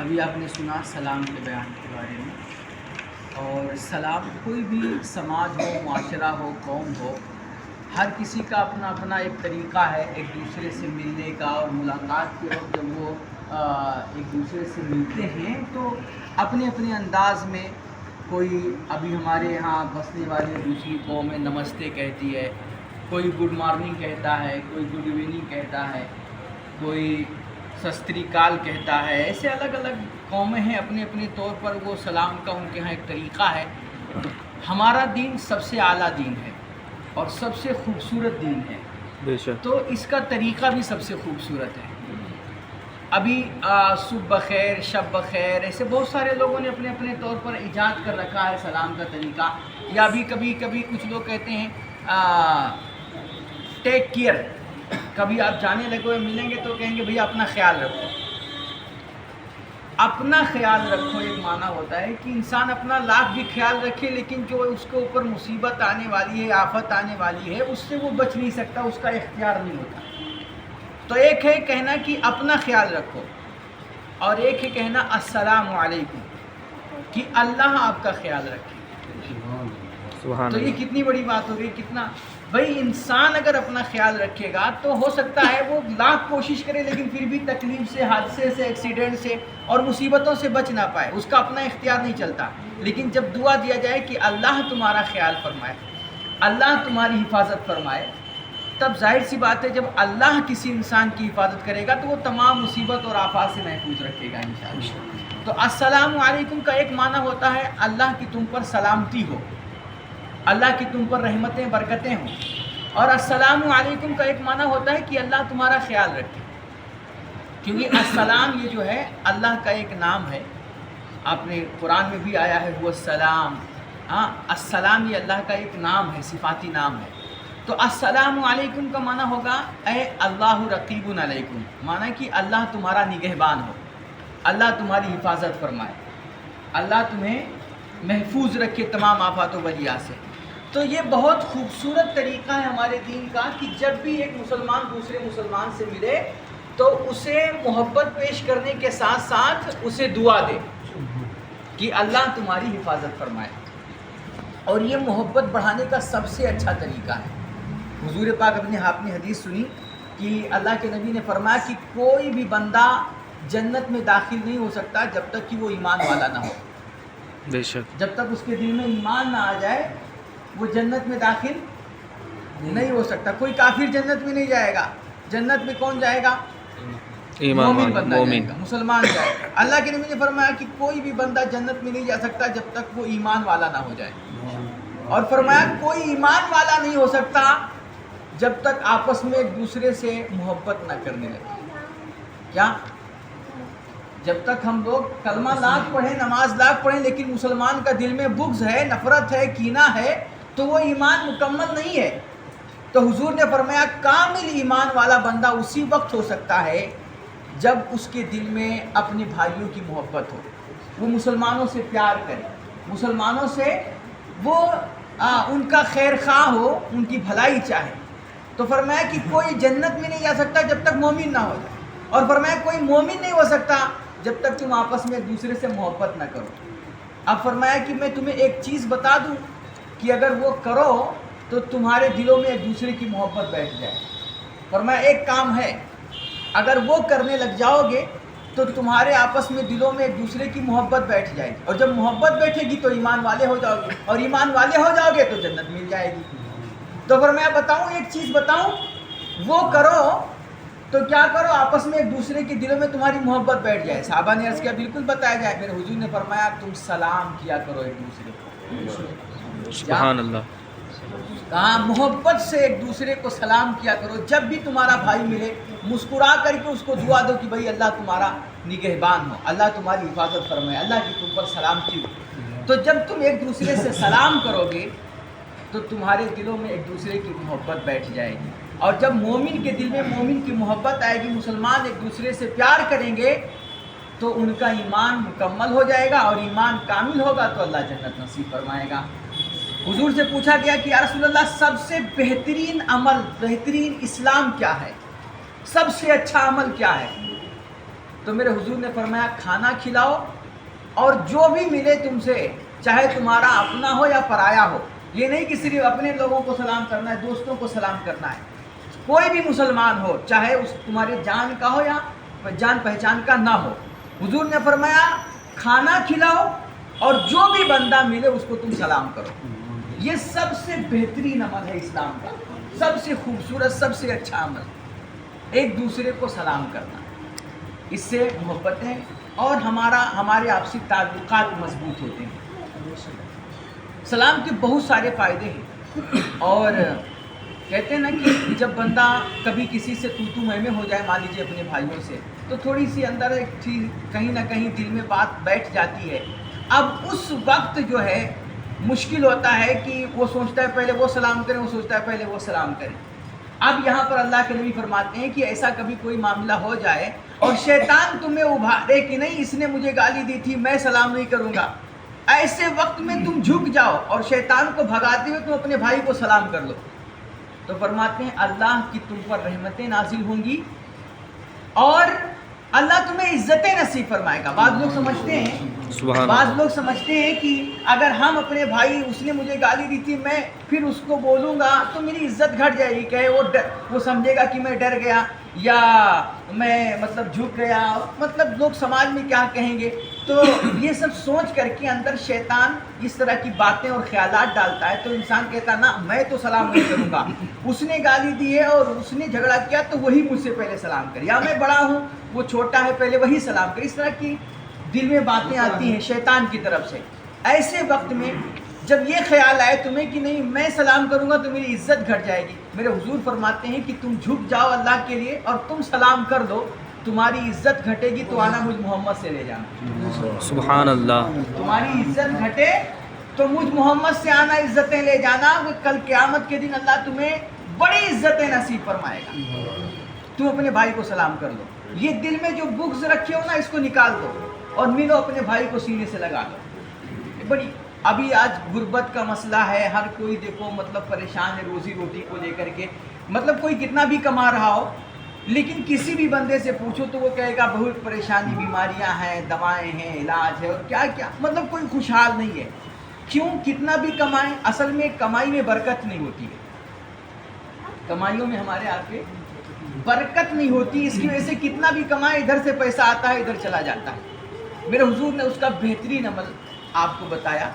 ابھی آپ نے سنا سلام کے بیان کے بارے میں، اور سلام کوئی بھی سماج ہو، معاشرہ ہو، قوم ہو، ہر کسی کا اپنا اپنا ایک طریقہ ہے ایک دوسرے سے ملنے کا، اور ملاقات کے وقت جب وہ ایک دوسرے سے ملتے ہیں تو اپنے اپنے انداز میں، کوئی ابھی ہمارے یہاں بسنے والی دوسری قوم میں نمستے کہتی ہے، کوئی گڈ مارننگ کہتا ہے، کوئی گڈ ایوننگ کہتا ہے، کوئی سستری کال کہتا ہے. ایسے الگ الگ قومیں ہیں، اپنے اپنے طور پر وہ سلام کا ان کے ہاں ایک طریقہ ہے. ہمارا دین سب سے اعلیٰ دین ہے اور سب سے خوبصورت دین ہے، بے شک. تو اس کا طریقہ بھی سب سے خوبصورت ہے. ابھی صبح بخیر، شب بخیر، ایسے بہت سارے لوگوں نے اپنے اپنے طور پر ایجاد کر رکھا ہے سلام کا طریقہ. یا بھی کبھی کبھی کچھ لوگ کہتے ہیں ٹیک کیئر. کبھی آپ جانے لگے ہوئے ملیں گے تو کہیں گے بھئی اپنا خیال رکھو. اپنا خیال رکھو ایک معنی ہوتا ہے کہ انسان اپنا لاکھ بھی خیال رکھے، لیکن جو اس کے اوپر مصیبت آنے والی ہے، آفت آنے والی ہے، اس سے وہ بچ نہیں سکتا، اس کا اختیار نہیں ہوتا. تو ایک ہے کہنا کہ اپنا خیال رکھو، اور ایک ہے کہنا السلام علیکم، کہ اللہ آپ کا خیال رکھے. سبحان تو یہ اللہ. کتنی بڑی بات ہو گئی. کتنا بھائی انسان اگر اپنا خیال رکھے گا تو ہو سکتا ہے وہ لاکھ کوشش کرے لیکن پھر بھی تکلیف سے، حادثے سے، ایکسیڈنٹ سے اور مصیبتوں سے بچ نہ پائے، اس کا اپنا اختیار نہیں چلتا. لیکن جب دعا دیا جائے کہ اللہ تمہارا خیال فرمائے، اللہ تمہاری حفاظت فرمائے، تب ظاہر سی بات ہے جب اللہ کسی انسان کی حفاظت کرے گا تو وہ تمام مصیبت اور آفات سے محفوظ رکھے گا انشاءاللہ. تو السلام علیکم کا ایک معنی ہوتا ہے اللہ کی تم پر سلامتی ہو، اللہ کی تم پر رحمتیں برکتیں ہوں. اور السلام علیکم کا ایک معنی ہوتا ہے کہ اللہ تمہارا خیال رکھے، کیونکہ السلام یہ جو ہے اللہ کا ایک نام ہے. آپ نے قرآن میں بھی آیا ہے وہ السلام. ہاں، السلام یہ اللہ کا ایک نام ہے، صفاتی نام ہے. تو السلام علیکم کا معنی ہوگا اے اللہ رقیب علیکم، معنی کہ اللہ تمہارا نگہبان ہو، اللہ تمہاری حفاظت فرمائے، اللہ تمہیں محفوظ رکھے تمام آفات و بلیات سے. تو یہ بہت خوبصورت طریقہ ہے ہمارے دین کا کہ جب بھی ایک مسلمان دوسرے مسلمان سے ملے تو اسے محبت پیش کرنے کے ساتھ ساتھ اسے دعا دے کہ اللہ تمہاری حفاظت فرمائے. اور یہ محبت بڑھانے کا سب سے اچھا طریقہ ہے. حضور پاک آپ نے حدیث سنی کہ اللہ کے نبی نے فرمایا کہ کوئی بھی بندہ جنت میں داخل نہیں ہو سکتا جب تک کہ وہ ایمان والا نہ ہو. بے شک. جب تک اس کے دل میں ایمان نہ آ جائے وہ جنت میں داخل نہیں ہو سکتا. کوئی کافر جنت میں نہیں جائے گا. جنت میں کون جائے گا؟ مومن بندہ جائے گا، مسلمان جائے گا. اللہ کے نبی نے فرمایا کہ کوئی بھی بندہ جنت میں نہیں جا سکتا جب تک وہ ایمان والا نہ ہو جائے. اور فرمایا کوئی ایمان والا نہیں ہو سکتا جب تک آپس میں ایک دوسرے سے محبت نہ کرنے لگے. کیا؟ جب تک ہم لوگ کلمہ لاکھ پڑھیں، نماز لاکھ پڑھیں، لیکن مسلمان کا دل میں بغض ہے، نفرت ہے، کینہ ہے، تو وہ ایمان مکمل نہیں ہے. تو حضور نے فرمایا کامل ایمان والا بندہ اسی وقت ہو سکتا ہے جب اس کے دل میں اپنے بھائیوں کی محبت ہو، وہ مسلمانوں سے پیار کرے، مسلمانوں سے وہ ان کا خیر خواہ ہو، ان کی بھلائی چاہے. تو فرمایا کہ کوئی جنت میں نہیں جا سکتا جب تک مومن نہ ہو جائے. اور فرمایا کوئی مومن نہیں ہو سکتا جب تک تم آپس میں ایک دوسرے سے محبت نہ کرو. اب فرمایا کہ میں تمہیں ایک چیز بتا دوں کہ اگر وہ کرو تو تمہارے دلوں میں ایک دوسرے کی محبت بیٹھ جائے. فرمایا ایک کام ہے، اگر وہ کرنے لگ جاؤ گے تو تمہارے آپس میں دلوں میں ایک دوسرے کی محبت بیٹھ جائے گی، اور جب محبت بیٹھے گی تو ایمان والے ہو جاؤ گے، اور ایمان والے ہو جاؤ گے تو جنت مل جائے گی. تو فرمایا بتاؤں، ایک چیز بتاؤں، وہ کرو تو کیا کرو، آپس میں ایک دوسرے کے دلوں میں تمہاری محبت بیٹھ جائے. صحابہ نے عرض کیا بالکل بتایا جائے. میرے حضور نے فرمایا تم سلام کیا کرو ایک دوسرے کو. سبحان اللہ. کہاں محبت سے ایک دوسرے کو سلام کیا کرو. جب بھی تمہارا بھائی ملے مسکرا کر کے اس کو دعا دو کہ بھائی اللہ تمہارا نگہبان ہو، اللہ تمہاری حفاظت فرمائے، اللہ کی تم پر سلامتی ہو. تو جب تم ایک دوسرے سے سلام کرو گے تو تمہارے دلوں میں ایک دوسرے کی محبت بیٹھ جائے گی. اور جب مومن کے دل میں مومن کی محبت آئے گی، مسلمان ایک دوسرے سے پیار کریں گے تو ان کا ایمان مکمل ہو جائے گا، اور ایمان کامل ہوگا تو اللہ جنت نصیب فرمائے گا. حضور سے پوچھا گیا کہ یا رسول اللہ سب سے بہترین عمل، بہترین اسلام کیا ہے، سب سے اچھا عمل کیا ہے؟ تو میرے حضور نے فرمایا کھانا کھلاؤ اور جو بھی ملے تم سے چاہے تمہارا اپنا ہو یا پرایا ہو، یہ نہیں کہ صرف اپنے لوگوں کو سلام کرنا ہے، دوستوں کو سلام کرنا ہے، کوئی بھی مسلمان ہو چاہے اس تمہاری جان کا ہو یا جان پہچان کا نہ ہو، حضور نے فرمایا کھانا کھلاؤ اور جو بھی بندہ ملے اس کو تم سلام کرو۔ یہ سب سے بہترین عمل ہے اسلام کا، سب سے خوبصورت، سب سے اچھا عمل، ایک دوسرے کو سلام کرنا۔ اس سے محبتیں اور ہمارے آپسی تعلقات مضبوط ہوتے ہیں۔ سلام کے بہت سارے فائدے ہیں، اور کہتے ہیں نا کہ جب بندہ کبھی کسی سے تو میں ہو جائے، مان لیجیے اپنے بھائیوں سے، تو تھوڑی سی اندر ایک چیز کہیں نہ کہیں دل میں بات بیٹھ جاتی ہے۔ اب اس وقت جو ہے مشکل ہوتا ہے کہ وہ سوچتا ہے پہلے وہ سلام کریں، وہ سوچتا ہے پہلے وہ سلام کریں۔ اب یہاں پر اللہ کے نبی فرماتے ہیں کہ ایسا کبھی کوئی معاملہ ہو جائے اور شیطان تمہیں ابھارے کہ نہیں اس نے مجھے گالی دی تھی، میں سلام نہیں کروں گا، ایسے وقت میں تم جھک جاؤ اور شیطان کو بھگاتے ہوئے تم اپنے بھائی کو سلام کر لو، تو فرماتے ہیں اللہ کی تم پر رحمتیں نازل ہوں گی اور اللہ تمہیں عزتیں نصیب فرمائے گا۔ بعض لوگ سمجھتے ہیں کہ اگر ہم اپنے بھائی، اس نے مجھے گالی دی تھی، میں پھر اس کو بولوں گا تو میری عزت گھٹ جائے گی، کہ وہ سمجھے گا کہ میں ڈر گیا یا میں جھک گیا، لوگ سماج میں کیا کہیں گے۔ تو یہ سب سوچ کر کے اندر شیطان اس طرح کی باتیں اور خیالات ڈالتا ہے، تو انسان کہتا نا میں تو سلام نہیں کروں گا، اس نے گالی دی ہے اور اس نے جھگڑا کیا تو وہی مجھ سے پہلے سلام کرے، یا میں بڑا ہوں وہ چھوٹا ہے پہلے وہی سلام کرے۔ اس طرح کی دل میں باتیں آتی ہیں شیطان کی طرف سے۔ ایسے وقت میں جب یہ خیال آئے تمہیں کہ نہیں میں سلام کروں گا تو میری عزت گھٹ جائے گی، میرے حضور فرماتے ہیں کہ تم جھک جاؤ اللہ کے لیے اور تم سلام کر دو، تمہاری عزت گھٹے گی تو آنا مجھ محمد سے لے جانا۔ سبحان اللہ۔ تمہاری عزت گھٹے تو مجھ محمد سے آنا، عزتیں لے جانا، کل قیامت کے دن اللہ تمہیں بڑی عزتیں نصیب فرمائے گا۔ تم اپنے بھائی کو سلام کر دو، یہ دل میں جو بغض رکھے ہو نا اس کو نکال دو اور ملو، اپنے بھائی کو سینے سے لگا دو۔ بڑی ابھی آج غربت کا مسئلہ ہے، ہر کوئی دیکھو پریشان ہے روزی روٹی کو لے کر کے، کوئی کتنا بھی کما رہا ہو لیکن کسی بھی بندے سے پوچھو تو وہ کہے گا بہت پریشانی، بیماریاں ہیں، دوائیں ہیں، علاج ہے اور کیا کیا، کوئی خوشحال نہیں ہے۔ کیوں؟ کتنا بھی کمائیں، اصل میں کمائی میں برکت نہیں ہوتی ہے، کمائیوں میں ہمارے آپ کے برکت نہیں ہوتی، اس کی وجہ سے کتنا بھی کمائے ادھر سے پیسہ آتا ہے ادھر چلا جاتا ہے۔ میرے حضور نے اس کا بہترین عمل آپ کو بتایا۔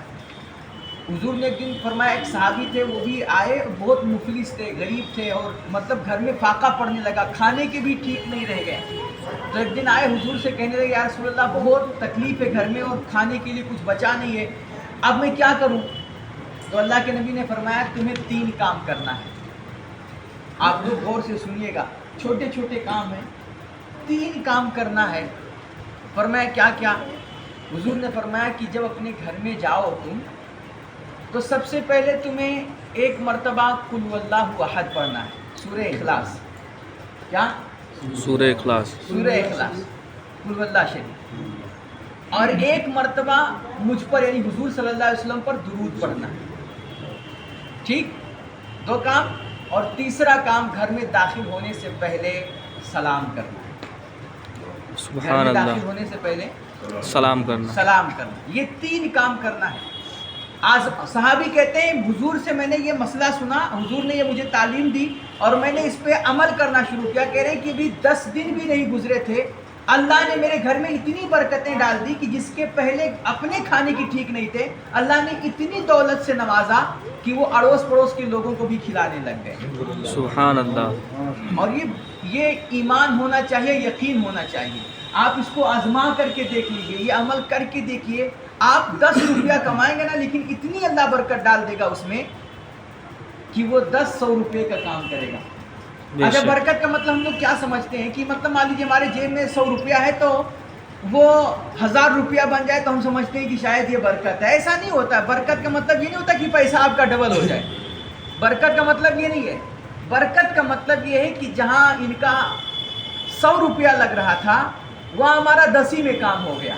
حضور نے ایک دن فرمایا، ایک صحابی تھے وہ بھی آئے، بہت مفلس تھے، غریب تھے، اور گھر میں فاقہ پڑنے لگا، کھانے کے بھی ٹھیک نہیں رہ گئے۔ تو ایک دن آئے حضور سے کہنے لگے یا رسول اللہ بہت تکلیف ہے گھر میں اور کھانے کے لیے کچھ بچا نہیں ہے، اب میں کیا کروں؟ تو اللہ کے نبی نے فرمایا تمہیں 3 کام کرنا ہے۔ آپ لوگ غور سے سنیے گا، چھوٹے چھوٹے کام ہیں، 3 کام کرنا ہے۔ فرمایا کیا کیا؟ حضور نے فرمایا کہ جب اپنے گھر میں جاؤ تم تو سب سے پہلے تمہیں 1 مرتبہ قل واللہ احد پڑھنا ہے، سورہ اخلاص۔ کیا؟ سورہ اخلاص، سورہ اخلاص، قل واللہ شریف، اور 1 مرتبہ مجھ پر یعنی حضور صلی اللہ علیہ وسلم پر درود پڑھنا ہے۔ ٹھیک؟ 2 کام۔ اور تیسرا کام گھر میں داخل ہونے سے پہلے سلام کرنا ہے۔ سبحان گھر میں اللہ، داخل ہونے سے پہلے سلام کرنا، سلام کرنا، یہ 3 کام کرنا ہے۔ آج صحابی کہتے ہیں حضور سے میں نے یہ مسئلہ سنا، حضور نے یہ مجھے تعلیم دی اور میں نے اس پہ عمل کرنا شروع کیا۔ کہہ رہے ہیں کہ بھی 10 دن بھی نہیں گزرے تھے، اللہ نے میرے گھر میں اتنی برکتیں ڈال دی کہ جس کے پہلے اپنے کھانے کی ٹھیک نہیں تھے، اللہ نے اتنی دولت سے نوازا کہ وہ اڑوس پڑوس کے لوگوں کو بھی کھلانے لگ گئے۔ سبحان اللہ۔ اور یہ ایمان ہونا چاہیے، یقین ہونا چاہیے۔ آپ اس کو آزما کر کے دیکھ لیجئے، یہ عمل کر کے دیکھیے، آپ 10 روپیہ کمائیں گے نا لیکن اتنی اللہ برکت ڈال دے گا اس میں کہ وہ 10-100 روپے کا کام کرے گا۔ اچھا، برکت کا مطلب ہم لوگ کیا سمجھتے ہیں کہ مان لیجیے ہمارے جیب میں 100 روپیہ ہے تو وہ 1000 روپیہ بن جائے تو ہم سمجھتے ہیں کہ شاید یہ برکت ہے۔ ایسا نہیں ہوتا ہے۔ برکت کا مطلب یہ نہیں ہوتا کہ پیسہ آپ کا ڈبل ہو جائے، برکت کا مطلب یہ نہیں ہے۔ برکت کا مطلب یہ ہے کہ جہاں ان کا 100 روپیہ لگ رہا تھا وہاں ہمارا 10 میں کام ہو گیا،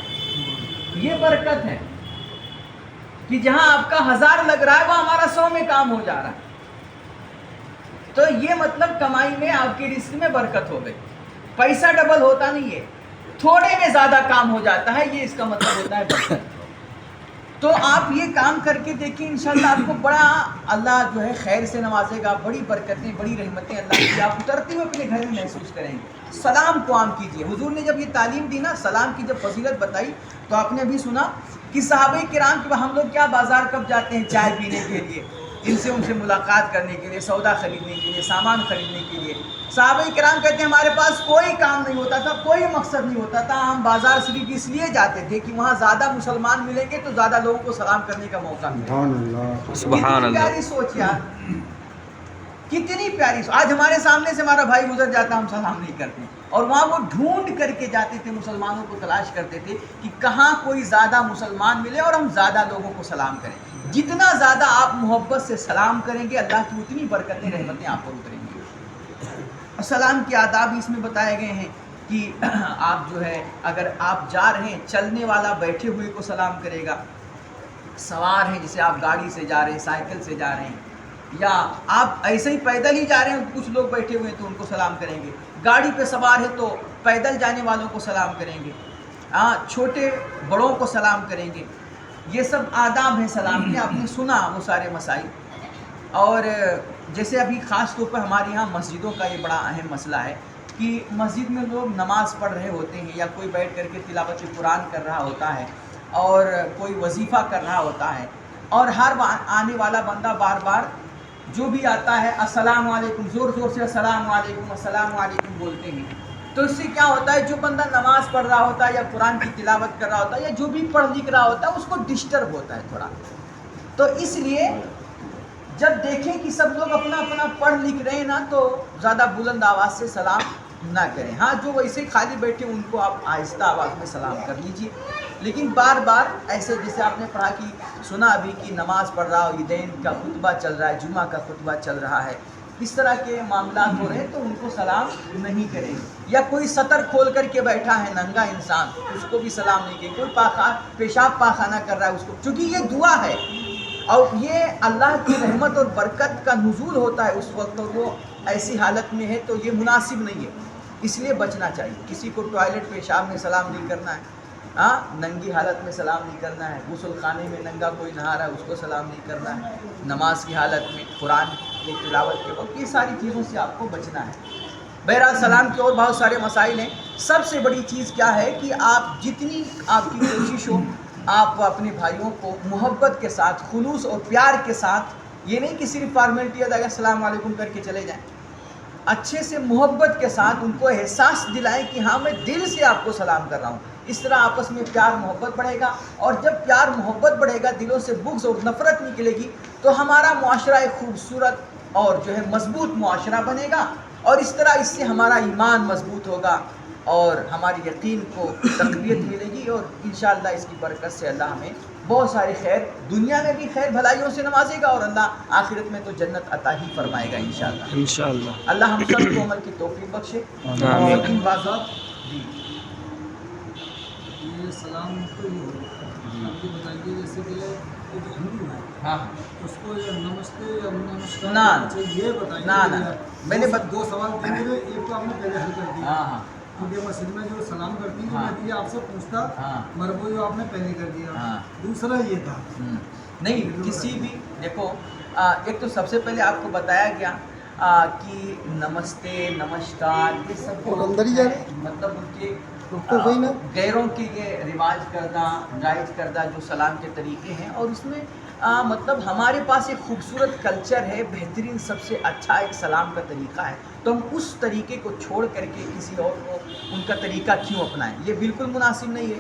یہ برکت ہے۔ کہ جہاں آپ کا 1000 لگ رہا ہے وہاں ہمارا 100 میں کام ہو جا رہا ہے۔ تو یہ مطلب کمائی میں آپ کے رزق میں برکت ہو گئی۔ پیسہ ڈبل ہوتا نہیں ہے، تھوڑے میں زیادہ کام ہو جاتا ہے، یہ اس کا مطلب ہوتا ہے برکت۔ تو آپ یہ کام کر کے دیکھیں، انشاءاللہ آپ کو بڑا اللہ جو ہے خیر سے نوازے گا، بڑی برکتیں، بڑی رحمتیں اللہ کی آپ اترتے ہوئے اپنے گھر میں محسوس کریں گے۔ سلام کو عام کیجیے۔ حضور نے جب یہ تعلیم دی نا، سلام کی جب فضیلت بتائی، تو آپ نے ابھی سنا کہ صحابہ کرام کہ ہم لوگ کیا بازار کب جاتے ہیں چائے پینے کے لیے، ان سے ملاقات کرنے کے لیے، سودا خریدنے کے لیے، سامان خریدنے کے لیے۔ صحابہ کرام کہتے ہیں ہمارے پاس کوئی کام نہیں ہوتا تھا، کوئی مقصد نہیں ہوتا تھا، ہم بازار صرف اس لیے جاتے تھے کہ وہاں زیادہ مسلمان ملیں گے تو زیادہ لوگوں کو سلام کرنے کا موقع ملے۔ سبحان کتنی اللہ۔ پیاری سوچ یار، کتنی پیاری سوچ۔ آج ہمارے سامنے سے ہمارا بھائی گزر جاتا ہم سلام نہیں کرتے، اور وہاں وہ ڈھونڈ کر کے جاتے تھے، مسلمانوں کو تلاش کرتے تھے کہ کہاں کوئی زیادہ مسلمان ملے اور ہم زیادہ لوگوں کو سلام کریں۔ جتنا زیادہ آپ محبت سے سلام کریں گے، اللہ کی اتنی برکتیں، رحمتیں آپ پر اتریں گی۔ سلام کے آداب اس میں بتائے گئے ہیں کہ آپ جو ہے اگر آپ جا رہے ہیں، چلنے والا بیٹھے ہوئے کو سلام کرے گا، سوار ہیں جیسے آپ گاڑی سے جا رہے ہیں، سائیکل سے جا رہے ہیں، یا آپ ایسے ہی پیدل ہی جا رہے ہیں، کچھ لوگ بیٹھے ہوئے ہیں تو ان کو سلام کریں گے، گاڑی پہ سوار ہے تو پیدل جانے والوں کو سلام کریں گے، چھوٹے بڑوں کو سلام کریں گے۔ یہ سب آداب ہیں سلام کے، آپ نے سنا وہ سارے مسائل۔ اور جیسے ابھی خاص طور پر ہمارے یہاں مسجدوں کا یہ بڑا اہم مسئلہ ہے کہ مسجد میں لوگ نماز پڑھ رہے ہوتے ہیں، یا کوئی بیٹھ کر کے تلاوت قرآن کر رہا ہوتا ہے، اور کوئی وظیفہ کر رہا ہوتا ہے، اور ہر آنے والا بندہ بار بار جو بھی آتا ہے السلام علیکم، زور زور سے السلام علیکم السلام علیکم بولتے ہیں۔ تو اس سے کیا ہوتا ہے، جو بندہ نماز پڑھ رہا ہوتا ہے یا قرآن کی تلاوت کر رہا ہوتا ہے یا جو بھی پڑھ لکھ رہا ہوتا ہے، اس کو ڈسٹرب ہوتا ہے تھوڑا۔ تو اس لیے جب دیکھیں کہ سب لوگ اپنا اپنا پڑھ لکھ رہے ہیں نا، تو زیادہ بلند آواز سے سلام نہ کریں۔ ہاں جو ویسے خالی بیٹھے ان کو آپ آہستہ آواز میں سلام کر لیجئے، لیکن بار بار ایسے جیسے آپ نے پڑھا کہ سنا ابھی کہ نماز پڑھ رہا ہو، عیدین کا خطبہ چل رہا ہے، جمعہ کا خطبہ چل رہا ہے، اس طرح کے معاملات ہو رہے ہیں تو ان کو سلام نہیں کریں۔ یا کوئی سطر کھول کر کے بیٹھا ہے ننگا انسان، اس کو بھی سلام نہیں کریں۔ کوئی پیشاب پاخانہ کر رہا ہے، اس کو، چونکہ یہ دعا ہے اور یہ اللہ کی رحمت اور برکت کا نزول ہوتا ہے اس وقت، اور وہ ایسی حالت میں ہے تو یہ مناسب نہیں ہے، اس لیے بچنا چاہیے۔ کسی کو ٹوائلٹ پیشاب میں سلام نہیں کرنا ہے، ننگی حالت میں سلام نہیں کرنا ہے، غسل خانے میں ننگا کوئی نہا رہا ہے اس کو سلام نہیں کرنا ہے، نماز کی حالت میں، قرآن کی تلاوت کے وقت، یہ ساری چیزوں سے آپ کو بچنا ہے۔ بہرحال سلام کے اور بہت سارے مسائل ہیں۔ سب سے بڑی چیز کیا ہے کہ آپ جتنی آپ کی کوشش ہو، آپ اپنے بھائیوں کو محبت کے ساتھ، خلوص اور پیار کے ساتھ، یہ نہیں کہ صرف فارمیلٹی ادا کر السلام علیکم کر کے چلے جائیں، اچھے سے محبت کے ساتھ ان کو احساس دلائیں کہ ہاں میں دل سے آپ کو سلام کر رہا ہوں۔ اس طرح آپس میں پیار محبت بڑھے گا، اور جب پیار محبت بڑھے گا، دلوں سے بغض اور نفرت نکلے گی، تو ہمارا معاشرہ ایک خوبصورت اور جو ہے مضبوط معاشرہ بنے گا، اور اس طرح اس سے ہمارا ایمان مضبوط ہوگا اور ہماری یقین کو تقویت ملے گی، اور انشاءاللہ اس کی برکت سے اللہ ہمیں بہت ساری خیر، دنیا میں بھی خیر بھلائیوں سے نوازے گا، اور اللہ آخرت میں تو جنت عطا ہی فرمائے گا انشاءاللہ۔ انشاءاللہ اللہ ہم سب کو عمل کی توفیق بخشے۔ آمین۔ اور ان بازات جی یہ سلام تو یہ آپ کو بتائیے، جیسے کہ ایک ہندو ہے، ہاں اس کو یہ نمستے یا نمسکار نہ، کرنا چاہیے، یہ بتائیے۔ نہ میں نے دو سوال تھے میرے، ایک تو آپ نے پہلے حل کر دیا، ہاں کیونکہ مسجد میں جو سلام کرتی ہے ہاں۔ میں یہ آپ سے پوچھتا، ہاں۔ مگر وہ جو آپ نے پہلے کر دیا۔ ہاں۔ دوسرا یہ تھا نہیں، کسی بھی دیکھو، ایک تو سب سے پہلے آپ کو بتایا گیا کہ نمستے، نمسکار، یہ سب مطلب ان کے غیروں کے یہ رواج کردہ، جائز کردہ جو سلام کے طریقے ہیں، اور اس میں مطلب ہمارے پاس ایک خوبصورت کلچر ہے، بہترین سب سے اچھا ایک سلام کا طریقہ ہے، تو ہم اس طریقے کو چھوڑ کر کے کسی اور کو ان کا طریقہ کیوں اپنائیں؟ یہ بالکل مناسب نہیں ہے۔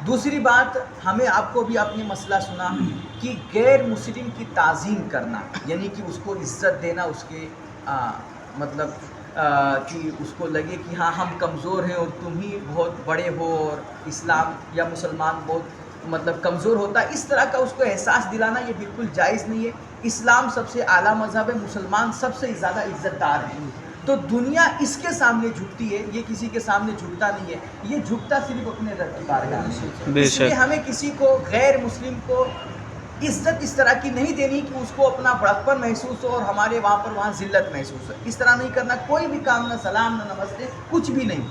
دوسری بات، ہمیں آپ کو بھی آپ نے مسئلہ سنا کہ غیر مسلم کی تعظیم کرنا، یعنی کہ اس کو عزت دینا، اس کے مطلب کہ اس کو لگے کہ ہاں ہم کمزور ہیں اور تم ہی بہت بڑے ہو، اور اسلام یا مسلمان بہت مطلب کمزور ہوتا ہے، اس طرح کا اس کو احساس دلانا یہ بالکل جائز نہیں ہے۔ اسلام سب سے اعلیٰ مذہب ہے، مسلمان سب سے زیادہ عزت دار ہیں، تو دنیا اس کے سامنے جھکتی ہے، یہ کسی کے سامنے جھکتا نہیں ہے، یہ جھکتا صرف اپنے رب کی بارگاہ میں۔ اس لیے ہمیں کسی کو، غیر مسلم کو عزت اس طرح کی نہیں دینی کہ اس کو اپنا بڑکپن محسوس ہو اور ہمارے وہاں ذلت محسوس ہو، اس طرح نہیں کرنا۔ کوئی بھی کام، نہ سلام، نہ نمستے، کچھ بھی نہیں۔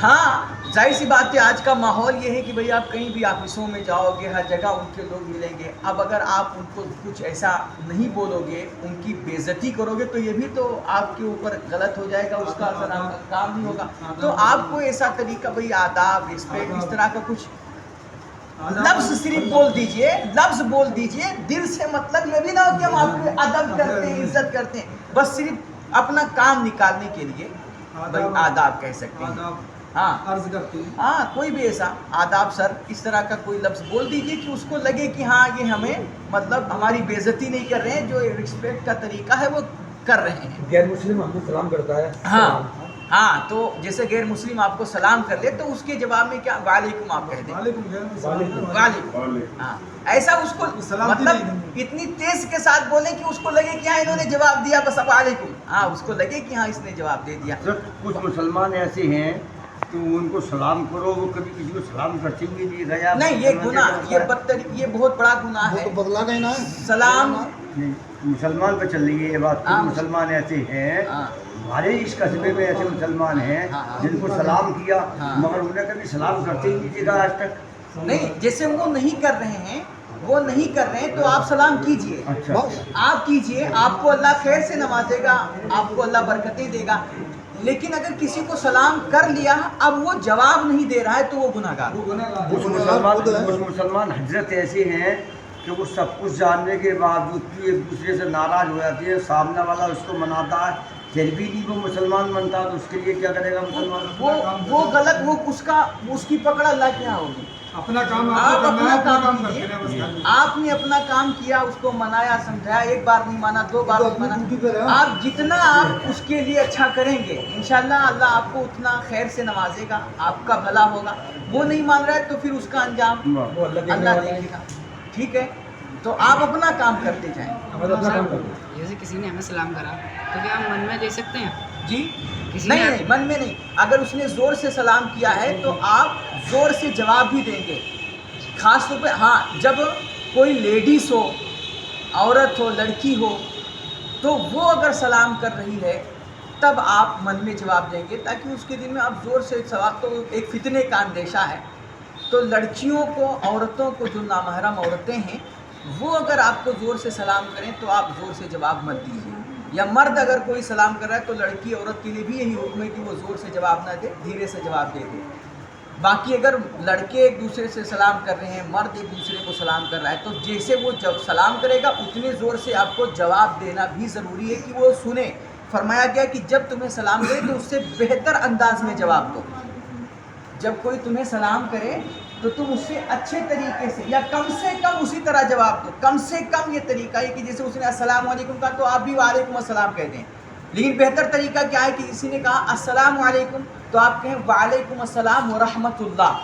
ہاں ظاہر سی بات ہے، آج کا ماحول یہ ہے کہ بھئی آپ کہیں بھی آفسوں میں جاؤ گے، ہر جگہ ان کے لوگ ملیں گے. اب اگر آپ ان کو کچھ ایسا نہیں بولو گے، ان کی بے عزتی کرو گے، تو یہ بھی تو آپ کے اوپر غلط ہو جائے گا، اس کا اثر آپ کا کام نہیں ہوگا. تو آپ کو ایسا طریقہ بھئی آداب، رسپیکٹ، اس طرح کا کچھ لفظ صرف بول دیجئے، لفظ بول دیجئے، دل سے مطلب یہ بھی نہ ہو کہ ہم آپ کو ادب کرتے ہیں، عزت کرتے ہیں، بس صرف اپنا کام نکالنے کے لیے بھئی آداب کہہ سکتے ہیں. ہاں عرض کرتے ہیں. ہاں کوئی بھی ایسا آداب سر اس طرح کا کوئی لفظ بول دیجئے کہ اس کو لگے کہ ہاں یہ ہمیں مطلب ہماری بے عزتی نہیں کر رہے ہیں، جو رسپیکٹ کا طریقہ ہے وہ کر رہے ہیں. غیر مسلم ہم کو سلام کرتا ہے. ہاں ہاں تو جیسے غیر مسلم آپ کو سلام کر لے تو اس کے جواب میں کیا وعلیکم آپ کہہ دیں. وعلیکم. ہاں ایسا اس کو مطلب اتنی تیز کے ساتھ بولیں کہ اس کو لگے کہ ہاں انہوں نے جواب دیا بس وعلیکم. ہاں اس کو لگے کہ ہاں اس نے جواب دے دیا. کچھ مسلمان ایسے ہیں کہ ان کو سلام کرو، وہ کبھی کسی کو سلام کرتے ہوئے نہیں گیا. نہیں یہ گناہ، یہ بدتر، یہ بہت بڑا گناہ ہے. بدلا گئے نا سلام مسلمان پہ چل رہی ہے یہ بات. کچھ مسلمان ایسے ہیں، ہمارے اس قصبے میں ایسے مسلمان ہیں جن کو سلام کیا مگر انہیں کبھی سلام کرتے ہی نہیں دیکھا آج تک. نہیں جیسے وہ نہیں کر رہے ہیں، وہ نہیں کر رہے ہیں تو آپ سلام کیجئے. اچھا آپ کیجئے، آپ کو اللہ خیر سے نوازے گا، آپ کو اللہ برکتیں دے گا. لیکن اگر کسی کو سلام کر لیا اب وہ جواب نہیں دے رہا ہے تو وہ گناہگار. کچھ مسلمان حضرت ایسے ہیں کہ وہ سب کچھ جاننے کے باوجود بھی ایک دوسرے سے ناراض ہو جاتے ہیں. سامنے والا اس کو مناتا ہے پھر بھی نہیں وہ مسلمان بنتا، تو اس کے لیے کیا کرے گا مسلمان؟ وہ غلط، وہ اس کی پکڑ اللہ کیا ہوگی. اپنا کام آپ اپنا کام کرتے کیجئے. ہیں. آپ نے اپنا کام کیا، اس کو منایا سمجھایا، ایک بار نہیں مانا، دو بار نہیں مانا. آپ جتنا آپ اس کے لیے اچھا کریں گے انشاءاللہ اللہ آپ کو اتنا خیر سے نوازے گا، آپ کا بھلا ہوگا. وہ نہیں مان رہا ہے تو پھر اس کا انجام اللہ دیکھے گا. ٹھیک ہے تو آپ اپنا کام کرتے جائیں. جیسے کسی نے ہمیں سلام کرا تو کیا ہم من میں دے سکتے ہیں؟ جی نہیں من میں نہیں. اگر اس نے زور سے سلام کیا ہے تو آپ زور سے جواب بھی دیں گے. خاص طور پہ ہاں جب کوئی لیڈیز ہو، عورت ہو، لڑکی ہو تو وہ اگر سلام کر رہی ہے تب آپ من میں جواب دیں گے تاکہ اس کے دل میں آپ زور سے سوال، تو ایک فتنے کا اندیشہ ہے. تو لڑکیوں کو، عورتوں کو، جو نامحرم عورتیں ہیں وہ اگر آپ کو زور سے سلام کریں تو آپ زور سے جواب مت دیجیے. یا مرد اگر کوئی سلام کر رہا ہے تو لڑکی عورت کے لیے بھی یہی حکم ہے کہ وہ زور سے جواب نہ دے، دھیرے سے جواب دے دے. باقی اگر لڑکے ایک دوسرے سے سلام کر رہے ہیں، مرد ایک دوسرے کو سلام کر رہا ہے تو جیسے وہ جب سلام کرے گا اتنے زور سے آپ کو جواب دینا بھی ضروری ہے کہ وہ سنیں. فرمایا گیا کہ جب تمہیں سلام کرے تو اس سے بہتر انداز میں جواب دو. جب کوئی تمہیں سلام کرے تو تم اس سے اچھے طریقے سے یا کم سے کم اسی طرح جواب دو. کم سے کم یہ طریقہ ہے کہ جیسے اس نے السلام علیکم کہا تو آپ بھی وعلیکم السلام کہہ دیں. لیکن بہتر طریقہ کیا ہے کہ کسی نے کہا السلام علیکم تو آپ کہیں وعلیکم السلام ورحمۃ اللہ،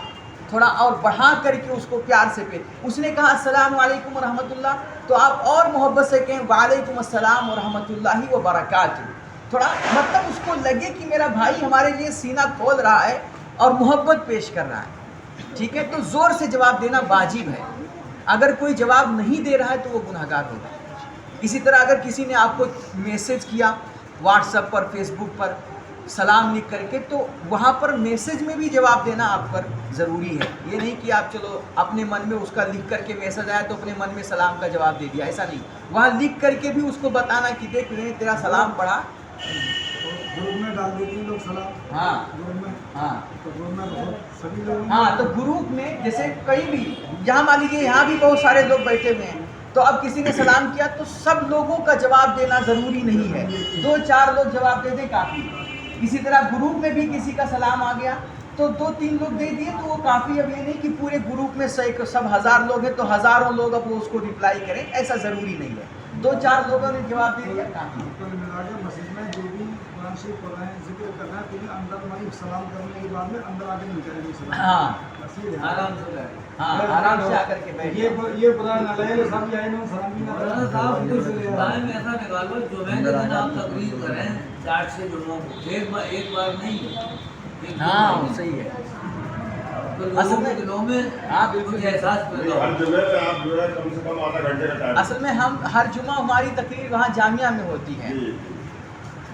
تھوڑا اور بڑھا کر کے اس کو پیار سے پہ. اس نے کہا السلام علیکم ورحمۃ اللہ تو آپ اور محبت سے کہیں وعلیکم السلام ورحمۃ اللہ وبرکاتہ. تھوڑا مطلب اس کو لگے کہ میرا بھائی ہمارے لیے سینہ کھول رہا ہے اور محبت پیش کر رہا ہے. ٹھیک ہے تو زور سے جواب دینا واجب ہے. اگر کوئی جواب نہیں دے رہا ہے تو وہ گناہگار ہوگا. اسی طرح اگر کسی نے آپ کو میسج کیا واٹس ایپ پر، فیس بک پر سلام لکھ کر کے تو وہاں پر میسج میں بھی جواب دینا آپ پر ضروری ہے. یہ نہیں کہ آپ چلو اپنے من میں اس کا لکھ کر کے میسج آیا تو اپنے من میں سلام کا جواب دے دیا، ایسا نہیں. وہاں لکھ کر کے بھی اس کو بتانا کہ دیکھ میں نے تیرا سلام پڑھا. گروپ میں ڈال دیتے ہیں لوگ سلام. ہاں گروپ میں ہاں تو گروپ میں بہت سبھی لوگ ہاں تو گروپ میں جیسے کئی بھی یہاں مان لیجیے یہاں بھی بہت سارے لوگ بیٹھے ہوئے ہیں تو اب کسی نے سلام کیا تو سب لوگوں کا جواب دینا ضروری نہیں ہے. 2-4 لوگ جواب دے دیں کافی. اسی طرح گروپ میں بھی کسی کا سلام آ گیا تو 2-3 لوگ دے دیے تو وہ کافی. اب یہ نہیں کہ پورے گروپ میں سب 1000 لوگ ہیں تو ہزاروں لوگ اب وہ اس کو ریپلائی کریں، ایسا ضروری نہیں ہے. 2-4 لوگوں نے جواب دے دیا کافی. کل ملا کے مسجد میں جو بھی قرآن شریف پڑھ رہے ہیں، ذکر کر رہے ہیں، تو اندر ہماری سلام کرنے کے بعد میں اندر آ کے نہیں کریں گے سلام. ہاں آرام سے کریں. ہاں آرام سے آ کر کے بیٹھ جاؤ. یہ خدا نہ لے سب جائیں نا سلام بھی نہ مولانا صاحب کچھ ٹائم ایسا نکالو جمعے کے دن آپ تقریر کریں 4 سے جمعوں کو، ایک بار نہیں. ہاں صحیح ہے. تو لوگوں کے دلوں میں ہاں بالکل کچھ احساس پیدا ہر ہو. جمعے پہ آپ جو ہے کم سے کم آدھا گھنٹے کا ٹائم. اصل میں ہم ہر جمعہ ہماری تقریر وہاں جامعہ میں ہوتی ہے. جی